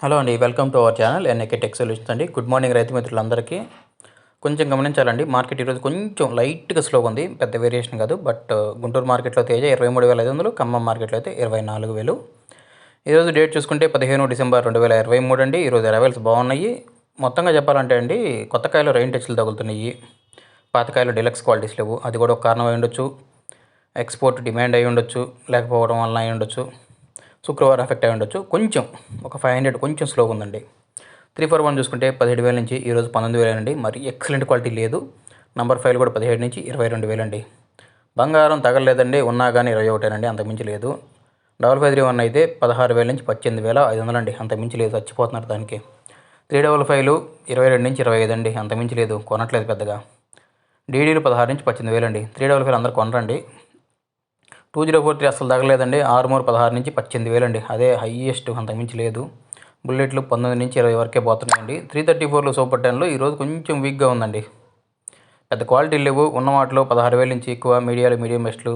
Hello అండి, welcome to our channel NAK tech solutions అండి. Good morning రైతు మిత్రులందరికీ. కొంచెం గమనించాలండి, మార్కెట్ ఈరోజు కొంచెం లైట్గా స్లోగా ఉంది, పెద్ద వేరియేషన్ కాదు. బట్ గుంటూరు మార్కెట్లో తేజ 23,500, ఖమ్మం మార్కెట్లో అయితే 24,000. ఈరోజు డేట్ చూసుకుంటే 15 డిసెంబర్ 2023 అండి. ఈరోజు అరైవల్స్ బాగున్నాయి. మొత్తంగా చెప్పాలంటే అండి, కొత్త కాయలు రైన్ టచ్లు తగులుతున్నాయి, పాతకాయలు డీలక్స్ క్వాలిటీస్ లేవు. అది కూడా ఒక కారణం అయి ఉండొచ్చు, ఎక్స్పోర్ట్ డిమాండ్ అయి ఉండొచ్చు, లేకపోవడం వలన అయి ఉండొచ్చు, శుక్రవారం ఎఫెక్ట్ అయి ఉండొచ్చు. కొంచెం ఒక 500 కొంచెం స్లోగా ఉందండి. 341 చూసుకుంటే 17,000 నుంచి ఈరోజు 19,000 అండి. మరి ఎక్సలెంట్ క్వాలిటీ లేదు. నంబర్ 5 కూడా 17 నుంచి 22,000 అండి. బంగారం తగలలేదండి, ఉన్నా కానీ 21 అండి, అంతకుమించి లేదు. 5531 అయితే 16,000 నుంచి 18,500 అండి, అంతకుమించి లేదు. చచ్చిపోతున్నారు దానికి. 355 22 నుంచి 25 అండి, అంతకుమించి లేదు, కొనట్లేదు పెద్దగా. డీడీలు 16 నుంచి 18,000 అండి. 355 అందరు కొనరండి. 2043 అసలు తగలేదండి. ఆర్మూర్ 16 నుంచి 18,000 అండి, అదే హైయెస్ట్, అంతకుమించి లేదు. బుల్లెట్లు 19 నుంచి 20 వరకే పోతున్నాయండి. 334లో సూపర్ 10లో ఈరోజు కొంచెం వీక్గా ఉందండి, పెద్ద క్వాలిటీ లేవు. ఉన్న వాటిలో 16,000 నుంచి ఎక్కువ, మీడియాలు మీడియం బెస్ట్లు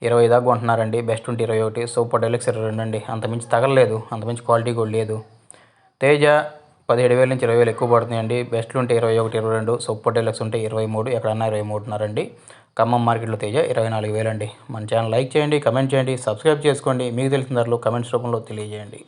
20 దాకా కొంటున్నారండి. బెస్ట్ ఉంటే 21, సూపర్ డెలక్స్ 22 అండి, అంతమించి తగలలేదు, అంతమించి క్వాలిటీ కూడా లేదు. తేజ 17,000 నుంచి 20,000 ఎక్కువ పడుతున్నాయండి. బెస్ట్లు ఉంటే 21, 22, సూపర్ డెలక్స్ ఉంటే 23, ఎక్కడన్నా 23.5. ఖమ్మం మార్కెట్లో తేజ 24,000 అండి. మన ఛానల్ లైక్ చేయండి, కమెంట్ చేయండి, సబ్స్క్రైబ్ చేసుకోండి. మీకు తెలిసిన ధరలు కమెంట్స్ రూపంలో తెలియజేయండి.